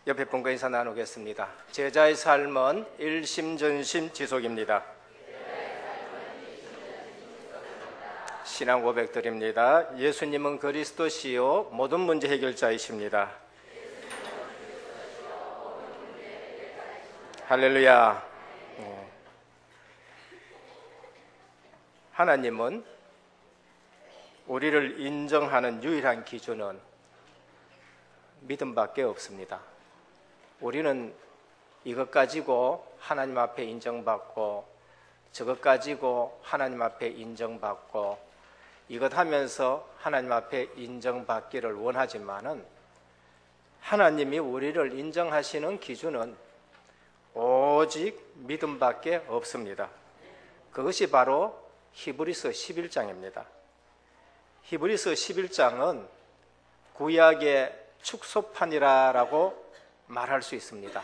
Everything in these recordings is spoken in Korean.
옆에 분과 인사 나누겠습니다. 제자의 삶은 일심전심 지속입니다. 신앙 고백 드립니다. 예수님은 그리스도시요 모든 문제 해결자이십니다. 할렐루야. 하나님은 우리를 인정하는 유일한 기준은 믿음밖에 없습니다. 우리는 이것 가지고 하나님 앞에 인정받고 저것 가지고 하나님 앞에 인정받고 이것 하면서 하나님 앞에 인정받기를 원하지만은 하나님이 우리를 인정하시는 기준은 오직 믿음밖에 없습니다. 그것이 바로 히브리서 11장입니다. 히브리서 11장은 구약의 축소판이라고 말할 수 있습니다.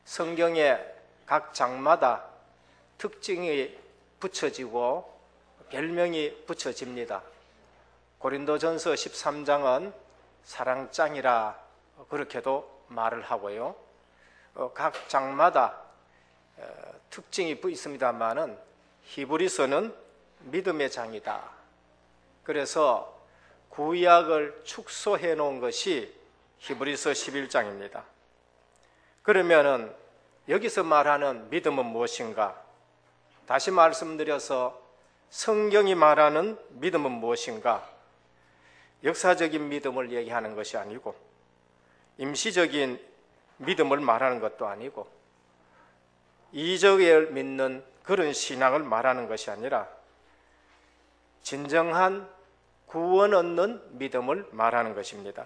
성경의 각 장마다 특징이 붙여지고 별명이 붙여집니다. 고린도전서 13장은 사랑장이라 그렇게도 말을 하고요. 각 장마다 특징이 있습니다만은 히브리서는 믿음의 장이다. 그래서 구약을 축소해 놓은 것이 히브리서 11장입니다. 그러면은 여기서 말하는 믿음은 무엇인가? 다시 말씀드려서 성경이 말하는 믿음은 무엇인가? 역사적인 믿음을 얘기하는 것이 아니고 임시적인 믿음을 말하는 것도 아니고 이적을 믿는 그런 신앙을 말하는 것이 아니라 진정한 구원 얻는 믿음을 말하는 것입니다.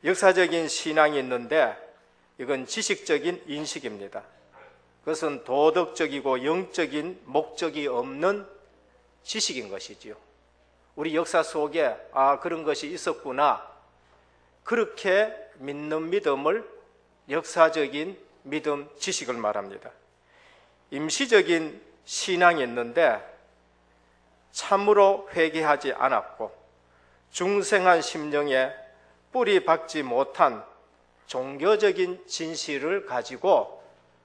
역사적인 신앙이 있는데 이건 지식적인 인식입니다. 그것은 도덕적이고 영적인 목적이 없는 지식인 것이지요. 우리 역사 속에 그런 것이 있었구나 그렇게 믿는 믿음을 역사적인 믿음, 지식을 말합니다. 임시적인 신앙이 있는데 참으로 회개하지 않았고 중생한 심령에 뿌리 박지 못한 종교적인 진실을 가지고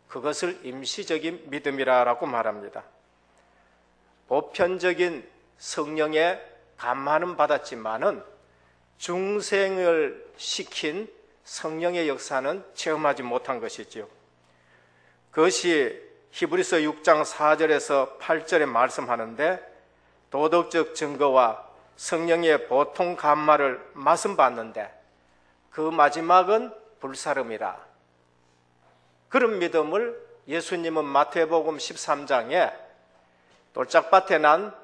그것을 임시적인 믿음이라고 말합니다. 보편적인 성령의 감화는 받았지만은 중생을 시킨 성령의 역사는 체험하지 못한 것이지요. 그것이 히브리서 6장 4절에서 8절에 말씀하는데 도덕적 증거와 성령의 보통 감화를 맛은 봤는데 그 마지막은 불사름이라. 그런 믿음을 예수님은 마태복음 13장에 돌짝밭에 난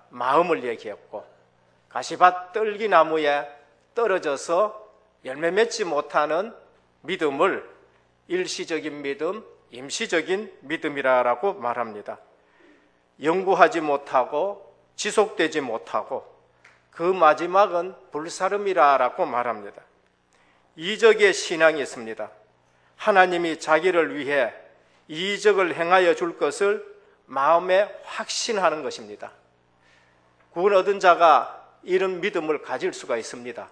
마음을 얘기했고 가시밭 떨기나무에 떨어져서 열매 맺지 못하는 믿음을 일시적인 믿음, 임시적인 믿음이라고 말합니다. 영구하지 못하고 지속되지 못하고 그 마지막은 불사름이라고 말합니다. 이적의 신앙이 있습니다. 하나님이 자기를 위해 이적을 행하여 줄 것을 마음에 확신하는 것입니다. 구원 얻은 자가 이런 믿음을 가질 수가 있습니다.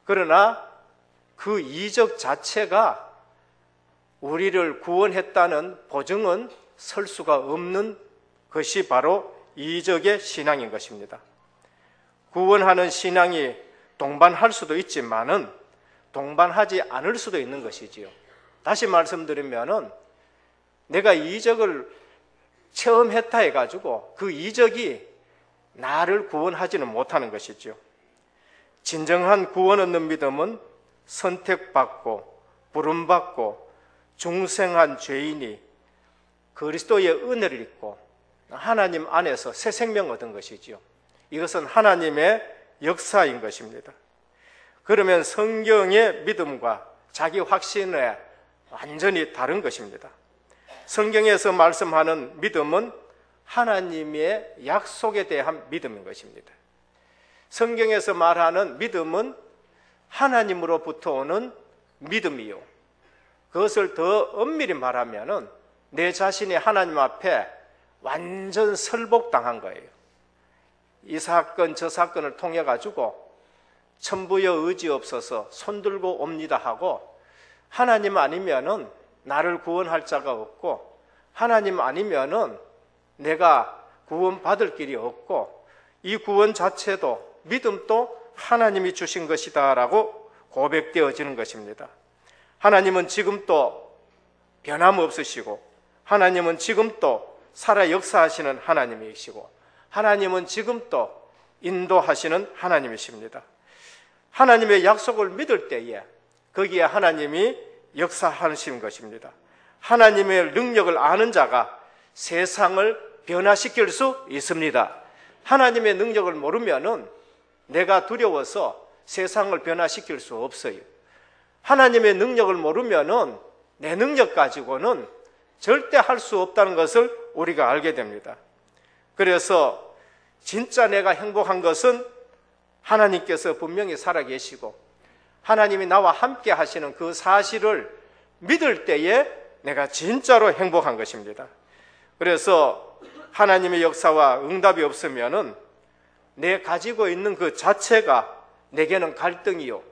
그러나 그 이적 자체가 우리를 구원했다는 보증은 설 수가 없는 것이 바로 이적의 신앙인 것입니다. 구원하는 신앙이 동반할 수도 있지만은 동반하지 않을 수도 있는 것이지요. 다시 말씀드리면은 내가 이적을 체험했다 해가지고 그 이적이 나를 구원하지는 못하는 것이죠. 진정한 구원 얻는 믿음은 선택받고 부름받고 중생한 죄인이 그리스도의 은혜를 입고 하나님 안에서 새 생명 얻은 것이지요. 이것은 하나님의 역사인 것입니다. 그러면 성경의 믿음과 자기 확신에 완전히 다른 것입니다. 성경에서 말씀하는 믿음은 하나님의 약속에 대한 믿음인 것입니다. 성경에서 말하는 믿음은 하나님으로부터 오는 믿음이요. 그것을 더 엄밀히 말하면은 내 자신이 하나님 앞에 완전 설복당한 거예요. 이 사건 저 사건을 통해 가지고 천부여 의지 없어서 손들고 옵니다 하고, 하나님 아니면은 나를 구원할 자가 없고, 하나님 아니면은 내가 구원받을 길이 없고, 이 구원 자체도 믿음도 하나님이 주신 것이다 라고 고백되어지는 것입니다. 하나님은 지금도 변함없으시고, 하나님은 지금도 살아 역사하시는 하나님이시고, 하나님은 지금도 인도하시는 하나님이십니다. 하나님의 약속을 믿을 때에 거기에 하나님이 역사하시는 것입니다. 하나님의 능력을 아는 자가 세상을 변화시킬 수 있습니다. 하나님의 능력을 모르면은 내가 두려워서 세상을 변화시킬 수 없어요. 하나님의 능력을 모르면은 내 능력 가지고는 절대 할 수 없다는 것을 우리가 알게 됩니다. 그래서 진짜 내가 행복한 것은 하나님께서 분명히 살아계시고 하나님이 나와 함께 하시는 그 사실을 믿을 때에 내가 진짜로 행복한 것입니다. 그래서 하나님의 역사와 응답이 없으면은 내 가지고 있는 그 자체가 내게는 갈등이요,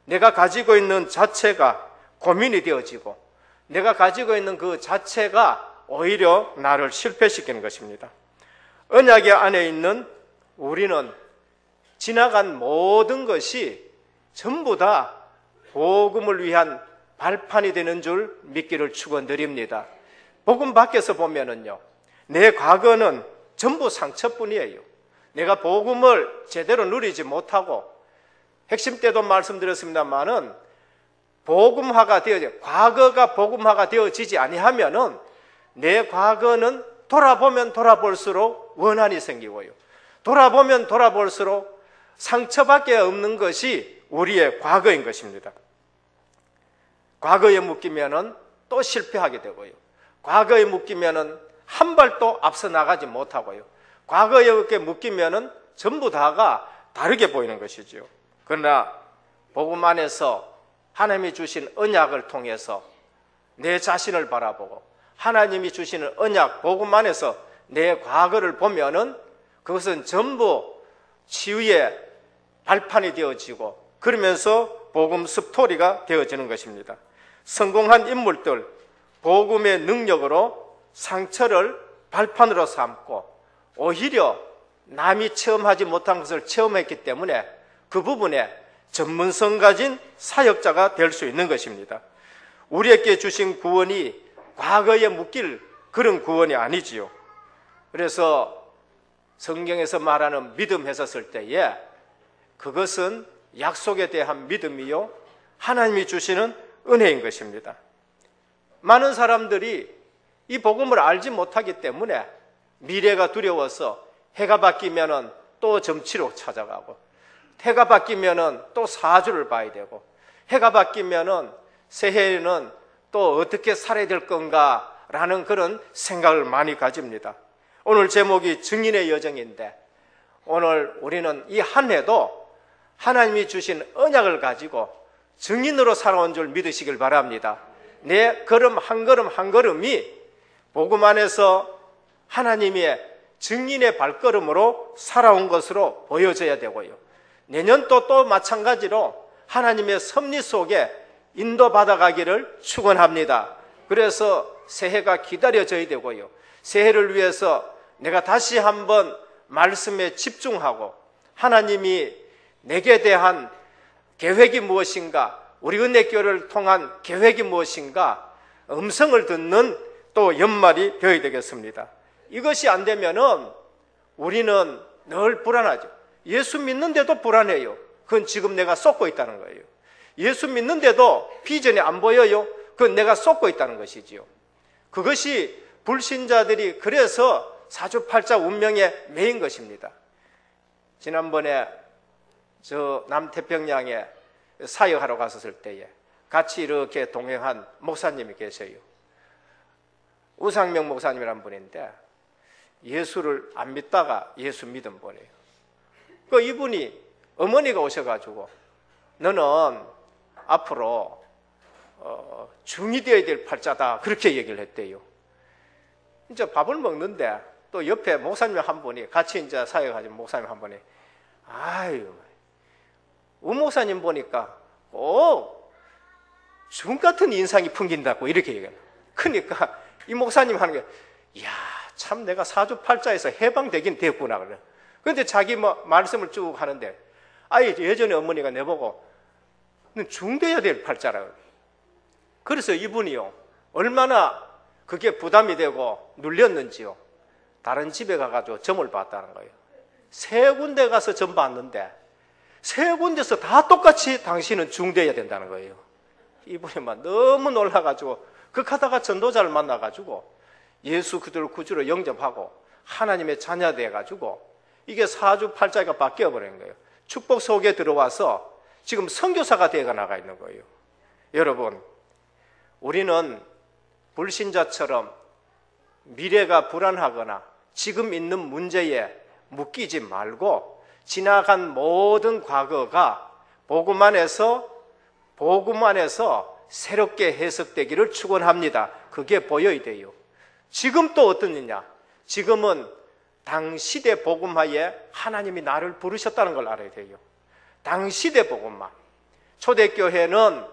내가 가지고 있는 자체가 고민이 되어지고, 내가 가지고 있는 그 자체가 오히려 나를 실패시키는 것입니다. 언약의 안에 있는 우리는 지나간 모든 것이 전부 다 복음을 위한 발판이 되는 줄 믿기를 축원드립니다. 복음 밖에서 보면은요, 내 과거는 전부 상처뿐이에요. 내가 복음을 제대로 누리지 못하고, 핵심 때도 말씀드렸습니다만은 복음화가 과거가 복음화가 되어지지 아니하면은 내 과거는 돌아보면 돌아볼수록 원한이 생기고요, 돌아보면 돌아볼수록 상처밖에 없는 것이 우리의 과거인 것입니다. 과거에 묶이면은 또 실패하게 되고요, 과거에 묶이면은 한 발도 앞서 나가지 못하고요, 과거에 이렇게 묶이면은 전부 다가 다르게 보이는 것이지요. 그러나 복음 안에서 하나님이 주신 언약을 통해서 내 자신을 바라보고 하나님이 주시는 언약 복음 안에서 내 과거를 보면은 그것은 전부 치유의 발판이 되어지고, 그러면서 복음 스토리가 되어지는 것입니다. 성공한 인물들, 복음의 능력으로 상처를 발판으로 삼고 오히려 남이 체험하지 못한 것을 체험했기 때문에 그 부분에 전문성 가진 사역자가 될 수 있는 것입니다. 우리에게 주신 구원이 과거에 묶일 그런 구원이 아니지요. 그래서 성경에서 말하는 믿음 했었을 때에 그것은 약속에 대한 믿음이요, 하나님이 주시는 은혜인 것입니다. 많은 사람들이 이 복음을 알지 못하기 때문에 미래가 두려워서 해가 바뀌면은 또 점치러 찾아가고, 해가 바뀌면은 또 사주를 봐야 되고, 해가 바뀌면은 새해에는 또 어떻게 살아야 될 건가라는 그런 생각을 많이 가집니다. 오늘 제목이 증인의 여정인데, 오늘 우리는 이 한 해도 하나님이 주신 언약을 가지고 증인으로 살아온 줄 믿으시길 바랍니다. 내 걸음 한 걸음 한 걸음이 복음 안에서 하나님의 증인의 발걸음으로 살아온 것으로 보여져야 되고요, 내년도 또 마찬가지로 하나님의 섭리 속에 인도받아가기를 축원합니다. 그래서 새해가 기다려져야 되고요, 새해를 위해서 내가 다시 한번 말씀에 집중하고 하나님이 내게 대한 계획이 무엇인가, 우리 은혜교회를 통한 계획이 무엇인가 음성을 듣는 또 연말이 되어야 되겠습니다. 이것이 안 되면은 우리는 늘 불안하죠. 예수 믿는데도 불안해요. 그건 지금 내가 쏟고 있다는 거예요. 예수 믿는데도 비전이 안 보여요. 그건 내가 쏟고 있다는 것이지요. 그것이 불신자들이 그래서 사주팔자 운명에 매인 것입니다. 지난번에 저 남태평양에 사역하러 갔었을 때에 같이 이렇게 동행한 목사님이 계세요. 우상명 목사님이란 분인데 예수를 안 믿다가 예수 믿은 분이에요. 그 이분이 어머니가 오셔가지고 너는 앞으로 중이 되어야 될 팔자다 그렇게 얘기를 했대요. 이제 밥을 먹는데 또 옆에 목사님 한 분이 같이 이제 사역하신 목사님 한 분이 아유 목사님 보니까 중 같은 인상이 풍긴다고 이렇게 얘기해요. 그러니까 이 목사님 하는 게, 이야, 참 내가 사주팔자에서 해방되긴 됐구나. 그래. 그런데 자기 말씀을 쭉 하는데, 예전에 어머니가 내보고, 넌 중돼야 될 팔자라고. 그래서 이분이요, 얼마나 그게 부담이 되고 눌렸는지요. 다른 집에 가가지고 점을 봤다는 거예요. 3군데 가서 점 봤는데, 3군데서 다 똑같이 당신은 중돼야 된다는 거예요. 이분이 막 너무 놀라가지고, 하다가 전도자를 만나가지고, 예수 그들을 구주로 영접하고, 하나님의 자녀 돼가지고, 이게 사주팔자가 바뀌어버린 거예요. 축복 속에 들어와서 지금 선교사가 되어 나가 있는 거예요. 여러분, 우리는 불신자처럼 미래가 불안하거나 지금 있는 문제에 묶이지 말고 지나간 모든 과거가 복음 안에서 새롭게 해석되기를 축원합니다. 그게 보여야 돼요. 지금 또 어떤 일이냐? 지금은 당시대 복음화에 하나님이 나를 부르셨다는 걸 알아야 돼요. 당시대 복음화. 초대교회는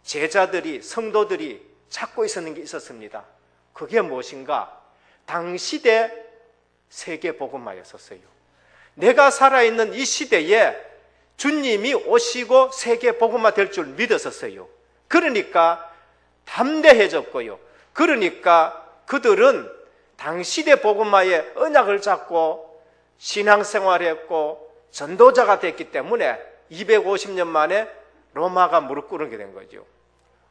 제자들이, 성도들이 찾고 있었는 게 있었습니다. 그게 무엇인가? 당시대 세계 복음화였었어요. 내가 살아있는 이 시대에 주님이 오시고 세계 복음화 될 줄 믿었었어요. 그러니까 담대해졌고요. 그러니까 그들은 당시대 복음화의 언약을 잡고 신앙생활을 했고 전도자가 됐기 때문에 250년 만에 로마가 무릎 꿇게 된 거죠.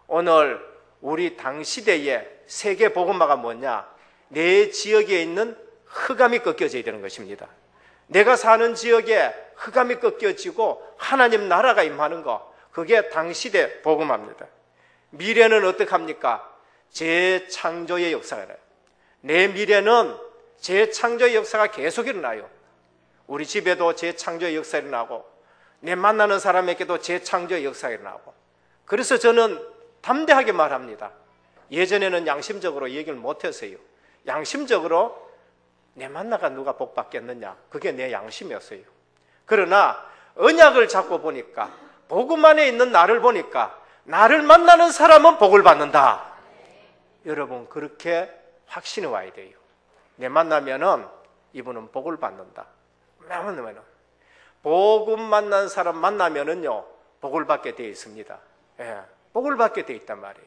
오늘 우리 당시대의 세계 복음화가 뭐냐? 내 지역에 있는 흑암이 꺾여져야 되는 것입니다. 내가 사는 지역에 흑암이 꺾여지고 하나님 나라가 임하는 거, 그게 당시대 복음화입니다. 미래는 어떻게 합니까? 재창조의 역사가 일어나요. 내 미래는 재창조의 역사가 계속 일어나요. 우리 집에도 재창조의 역사가 일어나고 내 만나는 사람에게도 재창조의 역사가 일어나고. 그래서 저는 담대하게 말합니다. 예전에는 양심적으로 얘기를 못했어요. 양심적으로 내 만나가 누가 복 받겠느냐, 그게 내 양심이었어요. 그러나 언약을 잡고 보니까, 복음 안에 있는 나를 보니까 나를 만나는 사람은 복을 받는다. 여러분, 그렇게 확신이 와야 돼요. 내 만나면은 이분은 복을 받는다. 왜냐면 복음 만난 사람 만나면은요 복을 받게 되어 있습니다. 예, 복을 받게 되어 있단 말이에요.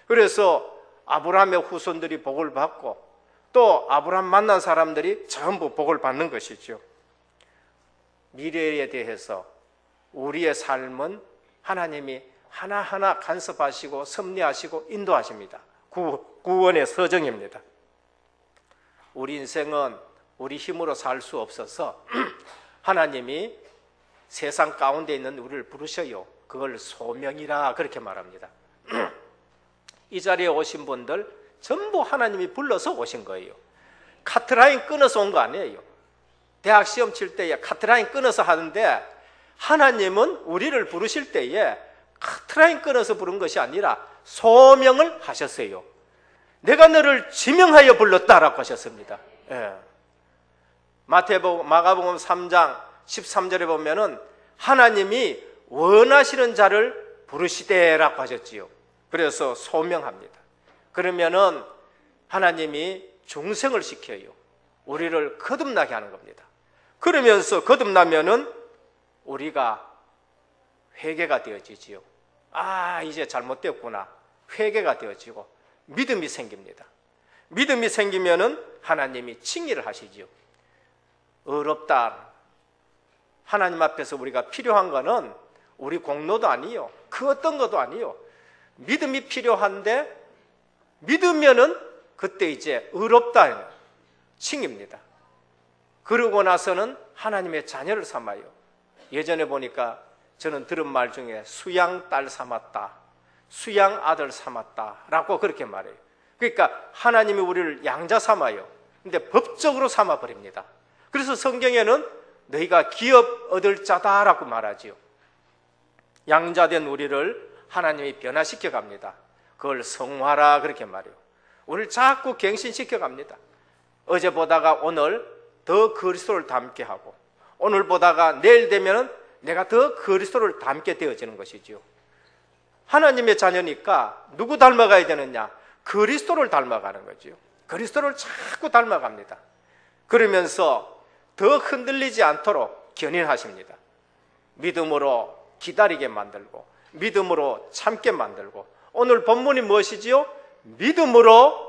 그래서 아브라함의 후손들이 복을 받고 또 아브라함 만난 사람들이 전부 복을 받는 것이죠. 미래에 대해서 우리의 삶은 하나님이 하나하나 간섭하시고 섭리하시고 인도하십니다. 구원의 서정입니다. 우리 인생은 우리 힘으로 살 수 없어서 하나님이 세상 가운데 있는 우리를 부르셔요. 그걸 소명이라 그렇게 말합니다. 이 자리에 오신 분들 전부 하나님이 불러서 오신 거예요. 카트라인 끊어서 온 거 아니에요. 대학 시험 칠 때에 카트라인 끊어서 하는데 하나님은 우리를 부르실 때에 카트라인 끊어서 부른 것이 아니라 소명을 하셨어요. 내가 너를 지명하여 불렀다라고 하셨습니다. 예. 마가복음 3장 13절에 보면은 하나님이 원하시는 자를 부르시되라고 하셨지요. 그래서 소명합니다. 그러면은 하나님이 중생을 시켜요. 우리를 거듭나게 하는 겁니다. 그러면서 거듭나면은 우리가 회개가 되어지지요. 이제 잘못되었구나. 회개가 되어지고 믿음이 생깁니다. 믿음이 생기면은 하나님이 칭의를 하시지요. 어렵다. 하나님 앞에서 우리가 필요한 거는 우리 공로도 아니요, 그 어떤 것도 아니요. 믿음이 필요한데 믿으면은 그때 이제 의롭다 칭입니다. 그러고 나서는 하나님의 자녀를 삼아요. 예전에 보니까 저는 들은 말 중에 수양 딸 삼았다, 수양 아들 삼았다라고 그렇게 말해요. 그러니까 하나님이 우리를 양자 삼아요. 근데 법적으로 삼아버립니다. 그래서 성경에는 너희가 기업 얻을 자다라고 말하지요. 양자된 우리를 하나님이 변화시켜 갑니다. 그걸 성화라 그렇게 말해요. 우리를 자꾸 갱신시켜 갑니다. 어제 보다가 오늘 더 그리스도를 닮게 하고, 오늘 보다가 내일 되면은 내가 더 그리스도를 닮게 되어지는 것이지요. 하나님의 자녀니까 누구 닮아가야 되느냐? 그리스도를 닮아가는 거지요. 그리스도를 자꾸 닮아갑니다. 그러면서 더 흔들리지 않도록 견인하십니다. 믿음으로 기다리게 만들고, 믿음으로 참게 만들고, 오늘 본문이 무엇이지요? 믿음으로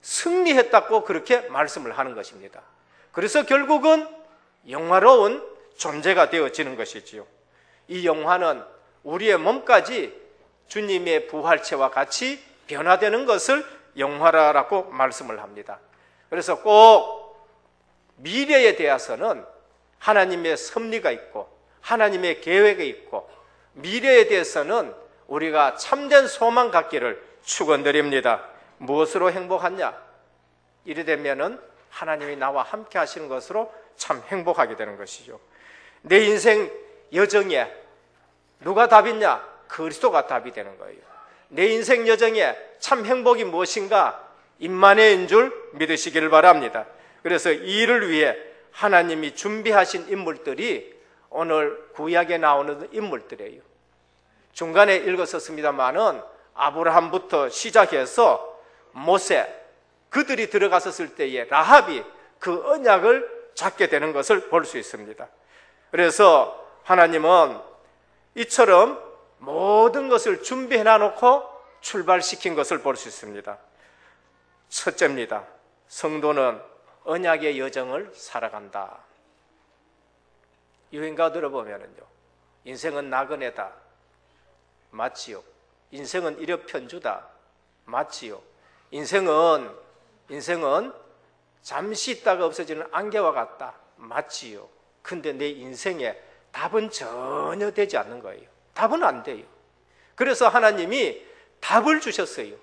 승리했다고 그렇게 말씀을 하는 것입니다. 그래서 결국은 영화로운 존재가 되어지는 것이지요. 이 영화는 우리의 몸까지 주님의 부활체와 같이 변화되는 것을 영화라고 말씀을 합니다. 그래서 꼭 미래에 대해서는 하나님의 섭리가 있고 하나님의 계획이 있고, 미래에 대해서는 우리가 참된 소망 갖기를 축원드립니다. 무엇으로 행복하냐? 이래 되면은 하나님이 나와 함께 하시는 것으로 참 행복하게 되는 것이죠. 내 인생 여정에 누가 답이냐? 그리스도가 답이 되는 거예요. 내 인생 여정에 참 행복이 무엇인가? 임마누엘인 줄 믿으시기를 바랍니다. 그래서 이 일을 위해 하나님이 준비하신 인물들이 오늘 구약에 나오는 인물들이에요. 중간에 읽었었습니다마는 아브라함부터 시작해서 모세, 그들이 들어갔었을 때에 라합이 그 언약을 잡게 되는 것을 볼 수 있습니다. 그래서 하나님은 이처럼 모든 것을 준비해 놔놓고 출발시킨 것을 볼 수 있습니다. 첫째입니다. 성도는 언약의 여정을 살아간다. 유행가 들어보면요, 인생은 나그네다. 맞지요. 인생은 일엽편주다. 맞지요. 인생은 잠시 있다가 없어지는 안개와 같다. 맞지요. 근데 내 인생에 답은 전혀 되지 않는 거예요. 답은 안 돼요. 그래서 하나님이 답을 주셨어요.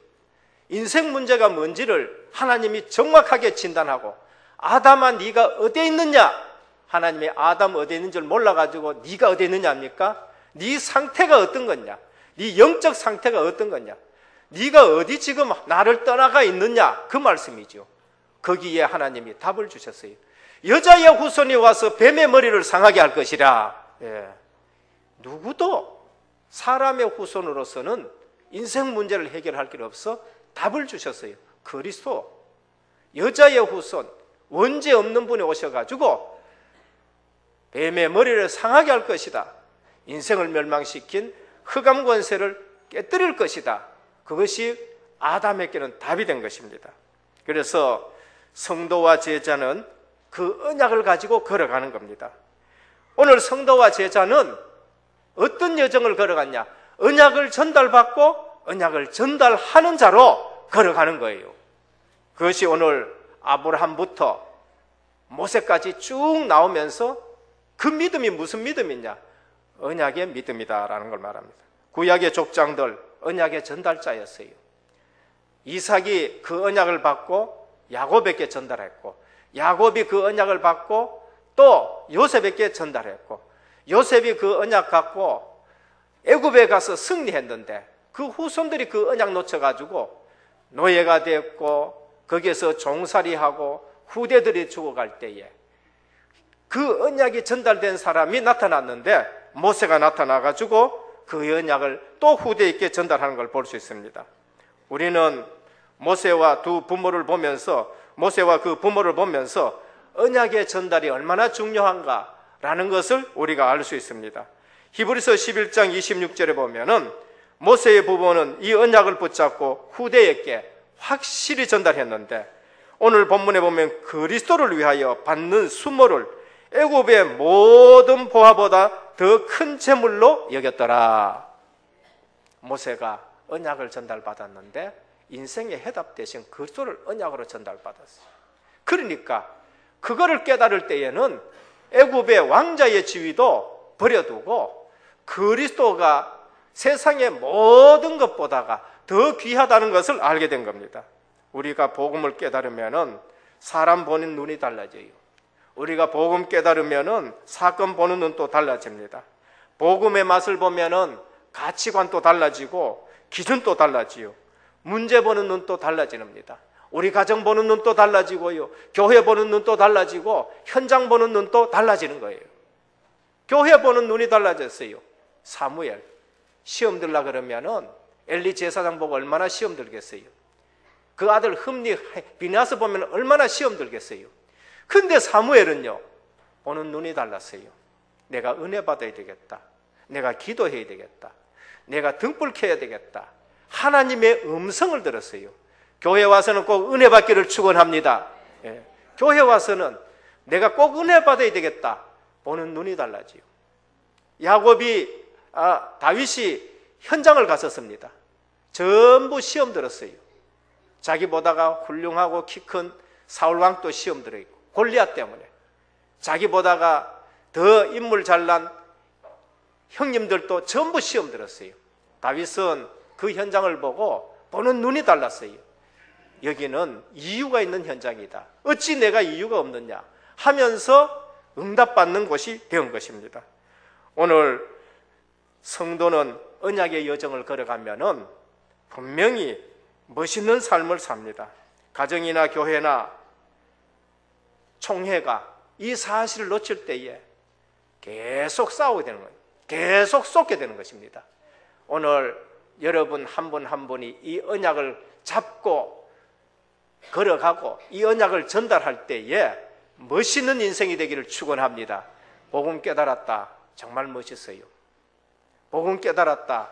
인생 문제가 뭔지를 하나님이 정확하게 진단하고, 아담아 네가 어디에 있느냐? 하나님이 아담 어디에 있는 줄 몰라가지고 네가 어디에 있느냐 합니까? 네 상태가 어떤 거냐? 네 영적 상태가 어떤 거냐? 네가 어디 지금 나를 떠나가 있느냐? 그 말씀이죠. 거기에 하나님이 답을 주셨어요. 여자의 후손이 와서 뱀의 머리를 상하게 할 것이라. 누구도 사람의 후손으로서는 인생 문제를 해결할 길 없어 답을 주셨어요. 그리스도, 여자의 후손, 원죄 없는 분이 오셔가지고 뱀의 머리를 상하게 할 것이다. 인생을 멸망시킨 흑암 권세를 깨뜨릴 것이다. 그것이 아담에게는 답이 된 것입니다. 그래서 성도와 제자는 그 언약을 가지고 걸어가는 겁니다. 오늘 성도와 제자는 어떤 여정을 걸어갔냐? 언약을 전달받고 언약을 전달하는 자로 걸어가는 거예요. 그것이 오늘 아브라함부터 모세까지 쭉 나오면서 그 믿음이 무슨 믿음이냐? 언약의 믿음이다라는 걸 말합니다. 구약의 족장들 언약의 전달자였어요. 이삭이 그 언약을 받고 야곱에게 전달했고, 야곱이 그 언약을 받고 또 요셉에게 전달했고, 요셉이 그 언약 갖고 애굽에 가서 승리했는데 그 후손들이 그 언약 놓쳐가지고 노예가 됐고 거기에서 종살이하고 후대들이 죽어갈 때에 그 언약이 전달된 사람이 나타났는데 모세가 나타나가지고 그 언약을 또 후대에게 전달하는 걸 볼 수 있습니다. 우리는 모세와 그 부모를 보면서 언약의 전달이 얼마나 중요한가라는 것을 우리가 알 수 있습니다. 히브리서 11장 26절에 보면은 모세의 부모는 이 언약을 붙잡고 후대에게 확실히 전달했는데, 오늘 본문에 보면 그리스도를 위하여 받는 수모를 애굽의 모든 보화보다 더 큰 재물로 여겼더라. 모세가 언약을 전달받았는데 인생의 해답 대신 그리스도를 언약으로 전달받았어요. 그러니까 그거를 깨달을 때에는 애굽의 왕자의 지위도 버려두고 그리스도가 세상의 모든 것보다가 더 귀하다는 것을 알게 된 겁니다. 우리가 복음을 깨달으면은 사람 보는 눈이 달라져요. 우리가 복음 깨달으면은 사건 보는 눈도 달라집니다. 복음의 맛을 보면은 가치관도 달라지고 기준도 달라지요. 문제 보는 눈도 달라집니다. 우리 가정 보는 눈도 달라지고요. 교회 보는 눈도 달라지고 현장 보는 눈도 달라지는 거예요. 교회 보는 눈이 달라졌어요. 사무엘 시험 들라 그러면은 엘리 제사장 보고 얼마나 시험 들겠어요. 그 아들 흠니 비나스 보면 얼마나 시험 들겠어요. 근데 사무엘은요, 보는 눈이 달랐어요. 내가 은혜 받아야 되겠다. 내가 기도해야 되겠다. 내가 등불 켜야 되겠다. 하나님의 음성을 들었어요. 교회 와서는 꼭 은혜 받기를 축원합니다. 예. 교회 와서는 내가 꼭 은혜 받아야 되겠다. 보는 눈이 달라지요. 야곱이 다윗이 현장을 갔었습니다. 전부 시험 들었어요. 자기보다가 훌륭하고 키 큰 사울왕도 시험 들어있고, 골리앗 때문에 자기보다가 더 인물 잘난 형님들도 전부 시험 들었어요. 다윗은 그 현장을 보고 보는 눈이 달랐어요. 여기는 이유가 있는 현장이다. 어찌 내가 이유가 없느냐 하면서 응답받는 곳이 되은 것입니다. 오늘 성도는 언약의 여정을 걸어가면은 분명히 멋있는 삶을 삽니다. 가정이나 교회나 총회가 이 사실을 놓칠 때에 계속 싸우게 되는 거예요. 계속 쏟게 되는 것입니다. 오늘 여러분 한 분 한 분이 이 언약을 잡고 걸어가고 이 언약을 전달할 때에 멋있는 인생이 되기를 축원합니다. 복음 깨달았다. 정말 멋있어요. 복음 깨달았다.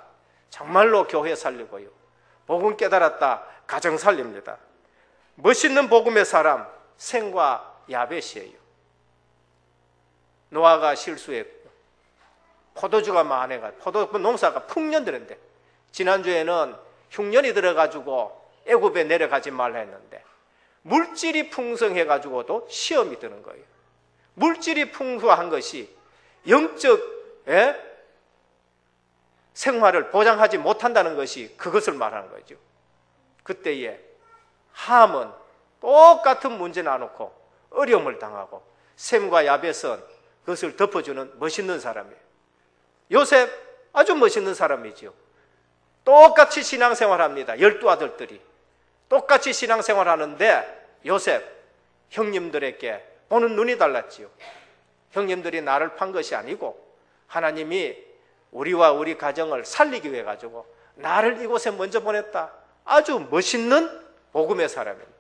정말로 교회 살리고요. 복음 깨달았다. 가정 살립니다. 멋있는 복음의 사람 셈과 야벳이에요. 노아가 실수했고 포도주가 많아가 포도 농사가 풍년들인데 지난주에는 흉년이 들어가지고 애굽에 내려가지 말라 했는데 물질이 풍성해가지고도 시험이 드는 거예요. 물질이 풍부한 것이 영적 생활을 보장하지 못한다는 것이 그것을 말하는 거죠. 그때에 함은 똑같은 문제 놔놓고 어려움을 당하고 셈과 야벳은 그것을 덮어주는 멋있는 사람이에요. 요셉 아주 멋있는 사람이죠. 똑같이 신앙생활합니다. 12아들들이 똑같이 신앙생활하는데 요셉 형님들에게 보는 눈이 달랐지요. 형님들이 나를 판 것이 아니고 하나님이 우리와 우리 가정을 살리기 위해 가지고 나를 이곳에 먼저 보냈다. 아주 멋있는 복음의 사람입니다.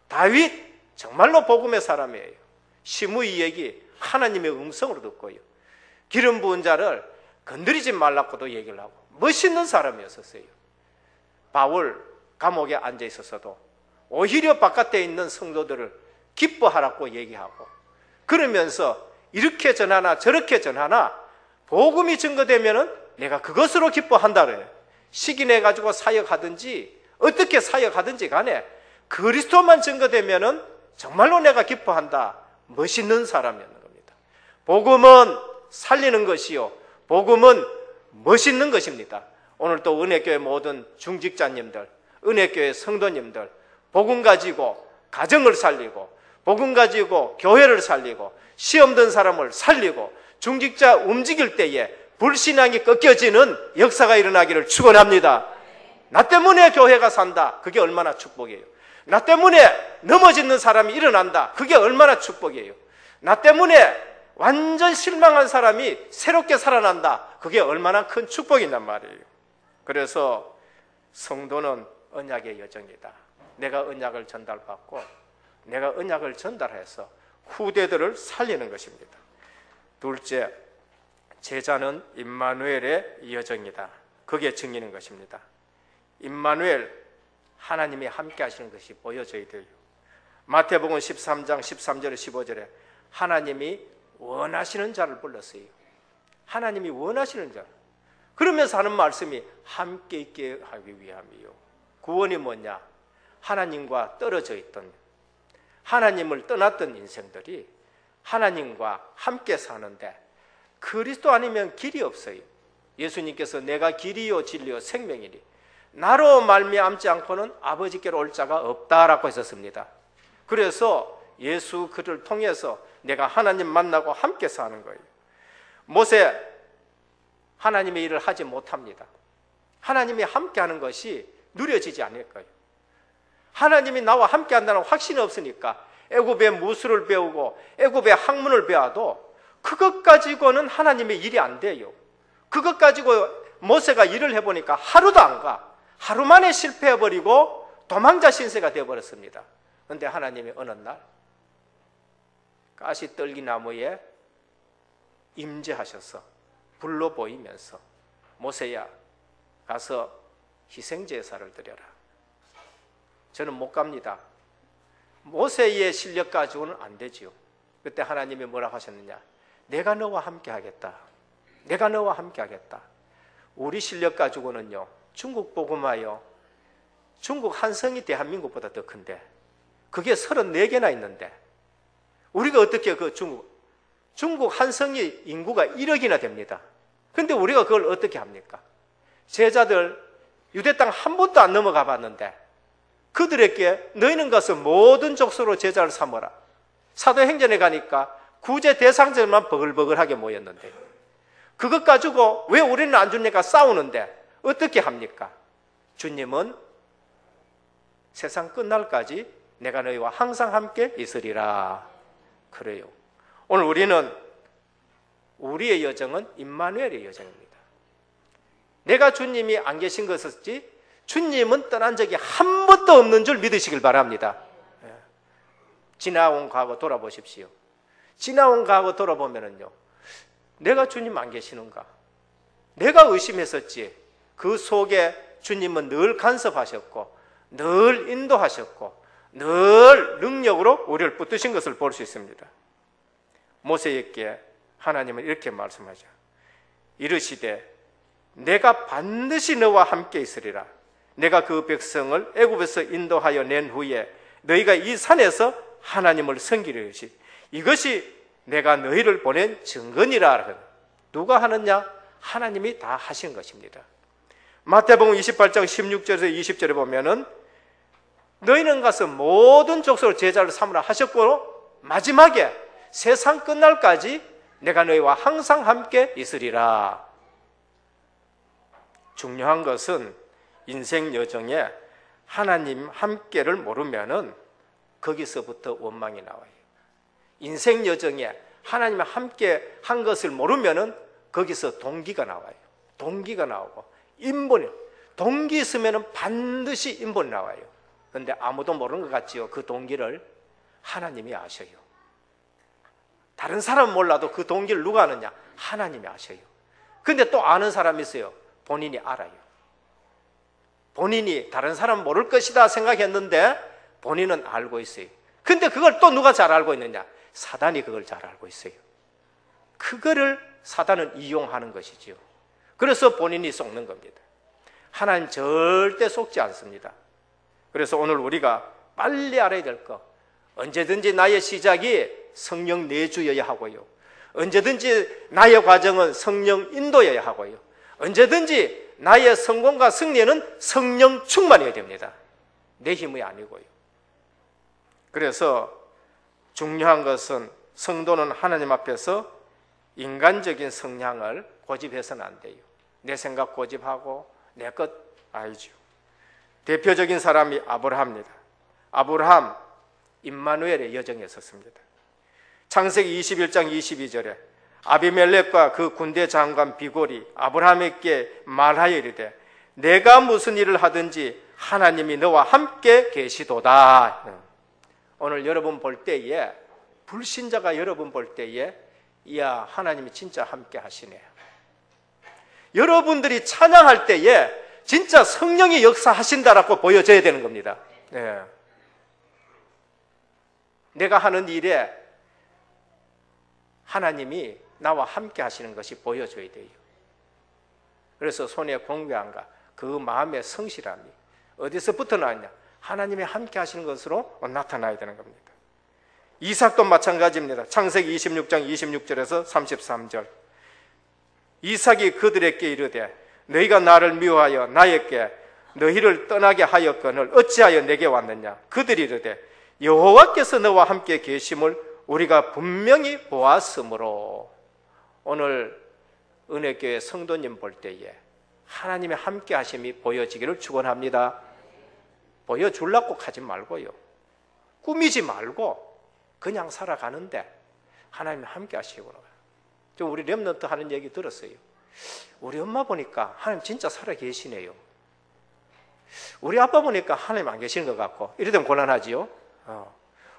다윗 정말로 복음의 사람이에요. 시므이 얘기 하나님의 음성으로 듣고요. 기름 부은 자를 건드리지 말라고도 얘기를 하고 멋있는 사람이었어요. 바울 감옥에 앉아 있었어도 오히려 바깥에 있는 성도들을 기뻐하라고 얘기하고 그러면서 이렇게 전하나 저렇게 전하나 복음이 증거되면은 내가 그것으로 기뻐한다 그래요. 시기 내 가지고 사역하든지 어떻게 사역하든지 간에 그리스도만 증거되면은 정말로 내가 기뻐한다. 멋있는 사람이었는 겁니다. 복음은 살리는 것이요. 복음은 멋있는 것입니다. 오늘 또 은혜교회 모든 중직자님들, 은혜교회 성도님들, 복음 가지고 가정을 살리고, 복음 가지고 교회를 살리고, 시험 든 사람을 살리고, 중직자 움직일 때에 불신앙이 꺾여지는 역사가 일어나기를 축원합니다. 나 때문에 교회가 산다. 그게 얼마나 축복이에요. 나 때문에 넘어지는 사람이 일어난다. 그게 얼마나 축복이에요. 나 때문에 완전 실망한 사람이 새롭게 살아난다. 그게 얼마나 큰 축복이란 말이에요. 그래서 성도는 언약의 여정이다. 내가 언약을 전달받고 내가 언약을 전달해서 후대들을 살리는 것입니다. 둘째, 제자는 임마누엘의 여정이다. 그게 증인인 것입니다. 임마누엘, 하나님이 함께 하시는 것이 보여져야 돼요. 마태복음 13장 13절에 15절에 하나님이 원하시는 자를 불렀어요. 하나님이 원하시는 자. 그러면서 하는 말씀이 함께 있게 하기 위함이요. 구원이 뭐냐? 하나님과 떨어져 있던, 하나님을 떠났던 인생들이 하나님과 함께 사는데 그리스도 아니면 길이 없어요. 예수님께서 내가 길이요 진리요 생명이니 나로 말미암지 않고는 아버지께로 올 자가 없다라고 하셨습니다. 그래서 예수 그를 통해서 내가 하나님 만나고 함께 사는 거예요. 모세 하나님의 일을 하지 못합니다. 하나님이 함께 하는 것이 누려지지 않을 거예요. 하나님이 나와 함께 한다는 확신이 없으니까 애굽의 무술을 배우고 애굽의 학문을 배워도 그것 가지고는 하나님의 일이 안 돼요. 그것 가지고 모세가 일을 해보니까 하루도 안 가. 하루 만에 실패해버리고 도망자 신세가 되어버렸습니다. 그런데 하나님이 어느 날 가시떨기 나무에 임재하셔서 불로 보이면서 모세야 가서 희생제사를 드려라. 저는 못 갑니다. 모세의 실력 가지고는 안 되지요. 그때 하나님이 뭐라고 하셨느냐? 내가 너와 함께 하겠다. 내가 너와 함께 하겠다. 우리 실력 가지고는요, 중국 복음화요, 중국 한성이 대한민국보다 더 큰데 그게 34개나 있는데 우리가 어떻게 그 중국 한성이 인구가 1억이나 됩니다. 근데 우리가 그걸 어떻게 합니까? 제자들 유대 땅 한 번도 안 넘어가 봤는데 그들에게 너희는 가서 모든 족속으로 제자를 삼어라. 사도행전에 가니까 구제 대상자만 버글버글하게 모였는데 그것 가지고 왜 우리는 안 주니까 싸우는데 어떻게 합니까? 주님은 세상 끝날까지 내가 너희와 항상 함께 있으리라. 그래요. 오늘 우리의 여정은 임마누엘의 여정입니다. 내가 주님이 안 계신 것이지 주님은 떠난 적이 한 번도 없는 줄 믿으시길 바랍니다. 지나온 과거 돌아보십시오. 지나온 과거 돌아보면은요, 내가 주님 안 계시는가? 내가 의심했었지. 그 속에 주님은 늘 간섭하셨고, 늘 인도하셨고, 늘 능력으로 우리를 붙드신 것을 볼 수 있습니다. 모세에게 하나님은 이렇게 말씀하죠. 이르시되 내가 반드시 너와 함께 있으리라. 내가 그 백성을 애굽에서 인도하여 낸 후에 너희가 이 산에서 하나님을 섬기려 하시. 이것이 내가 너희를 보낸 증거니라. 누가 하느냐? 하나님이 다 하신 것입니다. 마태복음 28장 16절에서 20절에 보면은 너희는 가서 모든 족속을 제자를 삼으라 하셨고 마지막에 세상 끝날까지 내가 너희와 항상 함께 있으리라. 중요한 것은 인생 여정에 하나님 함께를 모르면은 거기서부터 원망이 나와요. 인생 여정에 하나님 함께 한 것을 모르면은 거기서 동기가 나와요. 동기가 나오고 인본이, 동기 있으면은 반드시 인본이 나와요. 그런데 아무도 모르는 것 같지요. 그 동기를 하나님이 아셔요. 다른 사람은 몰라도 그 동기를 누가 아느냐? 하나님이 아셔요. 근데 또 아는 사람이 있어요. 본인이 알아요. 본인이 다른 사람은 모를 것이다 생각했는데 본인은 알고 있어요. 근데 그걸 또 누가 잘 알고 있느냐? 사단이 그걸 잘 알고 있어요. 그거를 사단은 이용하는 것이지요. 그래서 본인이 속는 겁니다. 하나님 절대 속지 않습니다. 그래서 오늘 우리가 빨리 알아야 될 것, 언제든지 나의 시작이 성령 내주여야 하고요. 언제든지 나의 과정은 성령 인도여야 하고요. 언제든지 나의 성공과 승리는 성령 충만이어야 됩니다. 내 힘이 아니고요. 그래서 중요한 것은 성도는 하나님 앞에서 인간적인 성향을 고집해서는 안 돼요. 내 생각 고집하고 내 것 아니죠. 대표적인 사람이 아브라함입니다. 아브라함 임마누엘의 여정에 섰습니다. 창세기 21장 22절에 아비멜렉과 그 군대 장관 비골이 아브라함에게 말하여 이르되 내가 무슨 일을 하든지 하나님이 너와 함께 계시도다. 오늘 여러분 볼 때에, 불신자가 여러분 볼 때에 이야 하나님이 진짜 함께 하시네. 여러분들이 찬양할 때에 진짜 성령이 역사하신다라고 보여져야 되는 겁니다. 네. 내가 하는 일에 하나님이 나와 함께 하시는 것이 보여줘야 돼요. 그래서 손에 공개한가 그 마음의 성실함이 어디서부터 나왔냐? 하나님이 함께 하시는 것으로 나타나야 되는 겁니다. 이삭도 마찬가지입니다. 창세기 26장 26절에서 33절. 이삭이 그들에게 이르되 너희가 나를 미워하여 나에게 너희를 떠나게 하였거늘 어찌하여 내게 왔느냐? 그들이 이르되 여호와께서 너와 함께 계심을 우리가 분명히 보았으므로. 오늘 은혜교회 성도님 볼 때에 하나님의 함께 하심이 보여지기를 축원합니다. 보여주려고 하지 말고요, 꾸미지 말고 그냥 살아가는데 하나님이 함께 하시구나. 좀 우리 렘넌트 하는 얘기 들었어요. 우리 엄마 보니까 하나님 진짜 살아 계시네요. 우리 아빠 보니까 하나님 안 계시는 것 같고, 이러면 곤란하지요.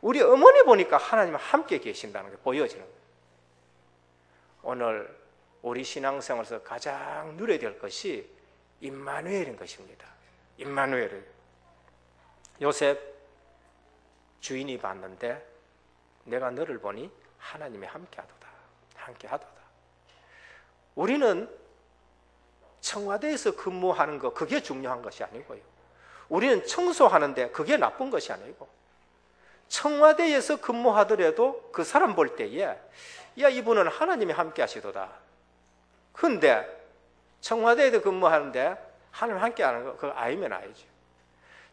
우리 어머니 보니까 하나님 함께 계신다는 게 보여지는 거예요. 오늘 우리 신앙생활에서 가장 누려야 될 것이 임마누엘인 것입니다. 임마누엘을. 요셉 주인이 봤는데 내가 너를 보니 하나님이 함께하도다. 함께하도다. 우리는 청와대에서 근무하는 거 그게 중요한 것이 아니고요. 우리는 청소하는데 그게 나쁜 것이 아니고, 청와대에서 근무하더라도 그 사람 볼 때에 야, 이분은 하나님이 함께 하시도다. 근데 청와대에도 근무하는데 하나님 함께 하는 거 그거 아니면 아니죠.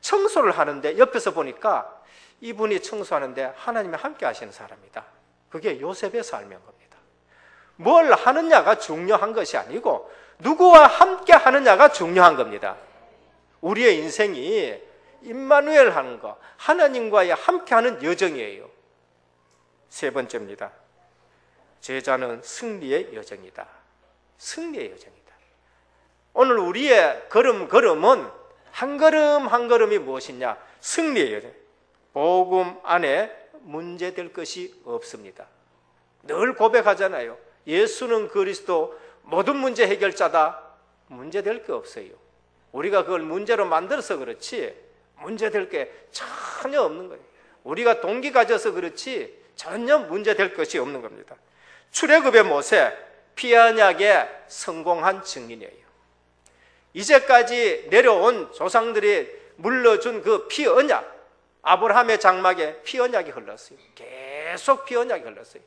청소를 하는데 옆에서 보니까 이분이 청소하는데 하나님이 함께 하시는 사람이다. 그게 요셉의 삶인 겁니다. 뭘 하느냐가 중요한 것이 아니고 누구와 함께 하느냐가 중요한 겁니다. 우리의 인생이 임마누엘 하는 거, 하나님과의 함께하는 여정이에요. 세 번째입니다. 제자는 승리의 여정이다. 승리의 여정이다. 오늘 우리의 걸음은 한 걸음 한 걸음이 무엇이냐? 승리의 여정. 복음 안에 문제될 것이 없습니다. 늘 고백하잖아요. 예수는 그리스도, 모든 문제 해결자다. 문제될 게 없어요. 우리가 그걸 문제로 만들어서 그렇지 문제될 게 전혀 없는 거예요. 우리가 동기 가져서 그렇지 전혀 문제될 것이 없는 겁니다. 출애굽의 모세, 피언약에 성공한 증인이에요. 이제까지 내려온 조상들이 물러준 그 피언약, 아브라함의 장막에 피언약이 흘렀어요. 계속 피언약이 흘렀어요.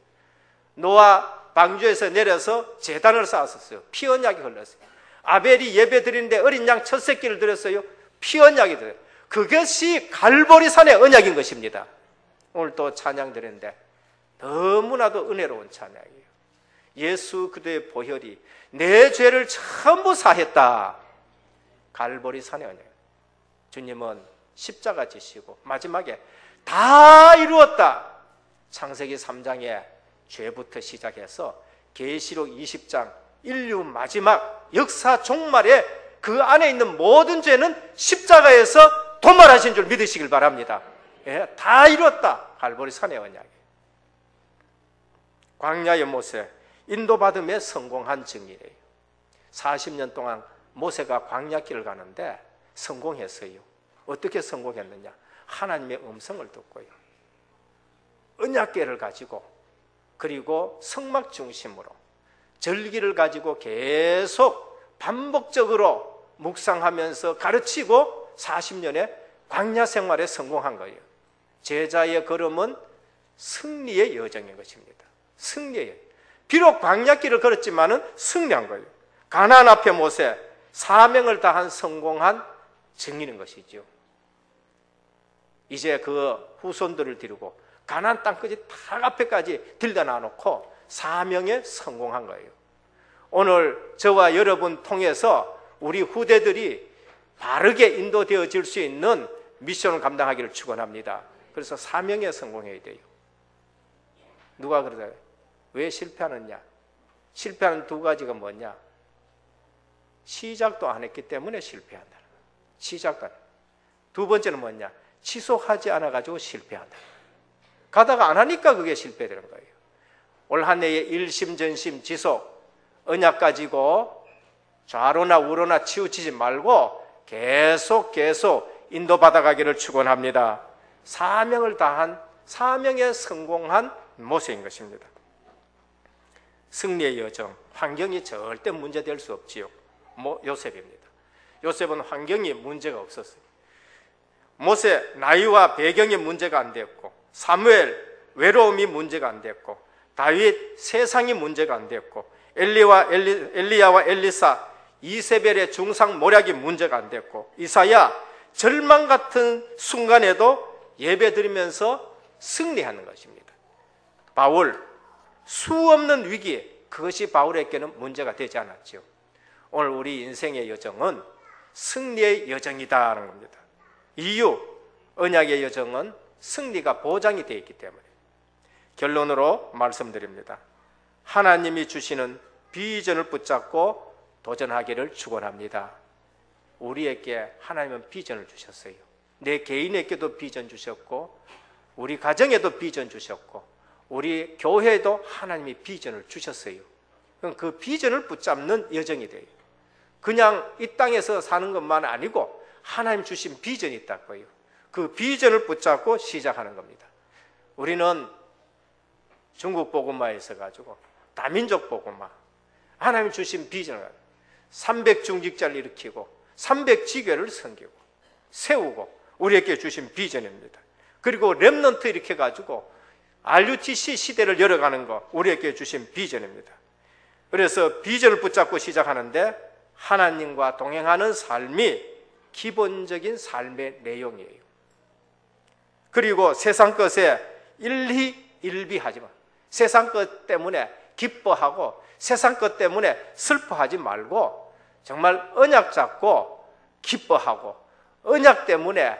노아 방주에서 내려서 제단을 쌓았었어요. 피언약이 흘렀어요. 아벨이 예배 드리는데 어린 양 첫 새끼를 드렸어요. 피언약이 들어요. 그것이 갈보리산의 언약인 것입니다. 오늘 또 찬양 드렸는데 너무나도 은혜로운 찬양이에요. 예수 그리스도의 보혈이 내 죄를 전부 사했다. 갈보리산의 언약. 주님은 십자가 지시고 마지막에 다 이루었다. 창세기 3장에 죄부터 시작해서 계시록 20장 인류 마지막 역사 종말에 그 안에 있는 모든 죄는 십자가에서 도말하신 줄 믿으시길 바랍니다. 예, 다 이뤘다. 갈보리산의 언약이. 광야의 모세, 인도받음에 성공한 증인이에요. 40년 동안 모세가 광야길을 가는데 성공했어요. 어떻게 성공했느냐? 하나님의 음성을 듣고요. 언약궤를 가지고, 그리고 성막 중심으로 절기를 가지고 계속 반복적으로 묵상하면서 가르치고 40년의 광야 생활에 성공한 거예요. 제자의 걸음은 승리의 여정인 것입니다. 승리의 여정. 비록 광야길을 걸었지만은 승리한 거예요. 가나안 앞에 모세, 사명을 다한 성공한 증인인 것이죠. 이제 그 후손들을 데리고 가나안 땅까지 다 앞에까지 들다 놔놓고 사명에 성공한 거예요. 오늘 저와 여러분 통해서 우리 후대들이 바르게 인도되어질 수 있는 미션을 감당하기를 축원합니다. 그래서 사명에 성공해야 돼요. 누가 그러다 왜 실패하느냐? 실패하는 두 가지가 뭐냐? 시작도 안 했기 때문에 실패한다. 시작도 안 했다. 두 번째는 뭐냐? 지속하지 않아가지고 실패한다. 가다가 안 하니까 그게 실패되는 거예요. 올 한 해에 일심전심 지속, 언약 가지고 좌로나 우로나 치우치지 말고 계속 인도받아가기를 축원합니다. 사명을 다한, 사명에 성공한 모세인 것입니다. 승리의 여정, 환경이 절대 문제될 수 없지요. 요셉입니다. 요셉은 환경이 문제가 없었어요. 모세 나이와 배경이 문제가 안 됐고, 사무엘 외로움이 문제가 안 됐고, 다윗 세상이 문제가 안 됐고, 엘리야와 엘리사 이세벨의 중상 모략이 문제가 안 됐고, 이사야 절망 같은 순간에도 예배 드리면서 승리하는 것입니다. 바울 수없는 위기, 그것이 바울에게는 문제가 되지 않았죠. 오늘 우리 인생의 여정은 승리의 여정이다라는 겁니다. 이유, 언약의 여정은 승리가 보장이 되어 있기 때문에. 결론으로 말씀드립니다. 하나님이 주시는 비전을 붙잡고 도전하기를 축원합니다. 우리에게 하나님은 비전을 주셨어요. 내 개인에게도 비전 주셨고, 우리 가정에도 비전 주셨고, 우리 교회에도 하나님이 비전을 주셨어요. 그럼 그 비전을 붙잡는 여정이 돼요. 그냥 이 땅에서 사는 것만 아니고 하나님 주신 비전이 있다고요. 그 비전을 붙잡고 시작하는 겁니다. 우리는 중국 복음화에 있어가지고 다민족 복음화, 하나님 주신 비전을 300중직자를 일으키고 300지교를 섬기고 세우고 우리에게 주신 비전입니다. 그리고 렘넌트 일으켜가지고 RUTC 시대를 열어가는 거 우리에게 주신 비전입니다. 그래서 비전을 붙잡고 시작하는데 하나님과 동행하는 삶이 기본적인 삶의 내용이에요. 그리고 세상 것에 일희일비하지 마. 세상 것 때문에 기뻐하고 세상 것 때문에 슬퍼하지 말고 정말 언약 잡고 기뻐하고 언약 때문에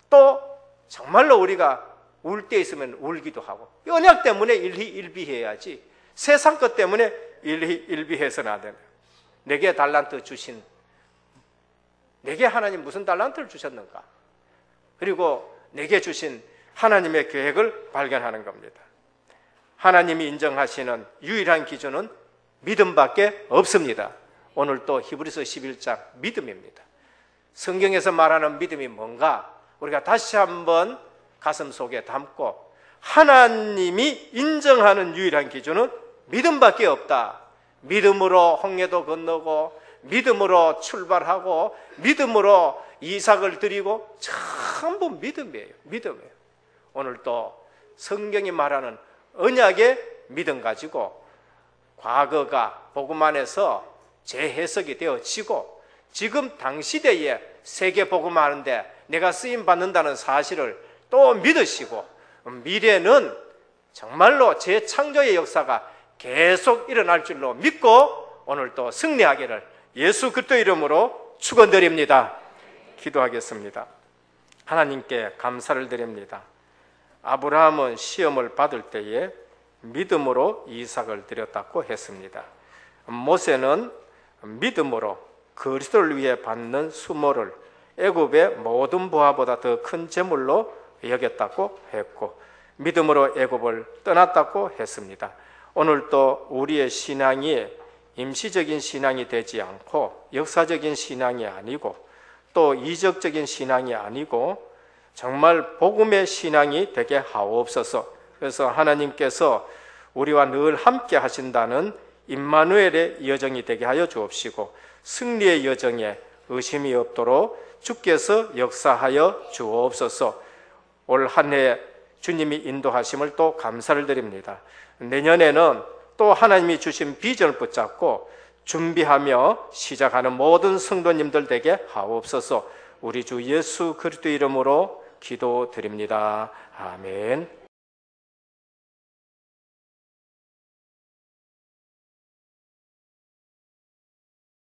또 정말로 우리가 울 때 있으면 울기도 하고 언약 때문에 일희일비해야지 세상 것 때문에 일희일비해서는 안 된다. 내게 달란트 주신, 내게 하나님 무슨 달란트를 주셨는가? 그리고 내게 주신 하나님의 계획을 발견하는 겁니다. 하나님이 인정하시는 유일한 기준은 믿음밖에 없습니다. 오늘 또 히브리서 11장 믿음입니다. 성경에서 말하는 믿음이 뭔가 우리가 다시 한번 가슴 속에 담고 하나님이 인정하는 유일한 기준은 믿음밖에 없다. 믿음으로 홍해도 건너고 믿음으로 출발하고 믿음으로 이삭을 드리고 전부 믿음이에요. 믿음이에요. 오늘 또 성경이 말하는 언약의 믿음 가지고 과거가 복음 안에서 재해석이 되어지고 지금 당시대에 세계 복음하는데 내가 쓰임 받는다는 사실을 또 믿으시고 미래는 정말로 재창조의 역사가 계속 일어날 줄로 믿고 오늘 또 승리하기를 예수 그리스도 이름으로 축원드립니다. 기도하겠습니다. 하나님께 감사를 드립니다. 아브라함은 시험을 받을 때에 믿음으로 이삭을 드렸다고 했습니다. 모세는 믿음으로 그리스도를 위해 받는 수모를 애굽의 모든 부하보다 더 큰 재물로 여겼다고 했고 믿음으로 애굽을 떠났다고 했습니다. 오늘도 우리의 신앙이 임시적인 신앙이 되지 않고 역사적인 신앙이 아니고 또 이적적인 신앙이 아니고 정말 복음의 신앙이 되게 하옵소서. 그래서 하나님께서 우리와 늘 함께 하신다는 임마누엘의 여정이 되게 하여 주옵시고 승리의 여정에 의심이 없도록 주께서 역사하여 주옵소서. 올 한 해 주님이 인도하심을 또 감사를 드립니다. 내년에는 또 하나님이 주신 비전을 붙잡고 준비하며 시작하는 모든 성도님들 되게 하옵소서. 우리 주 예수 그리스도 이름으로 기도드립니다. 아멘.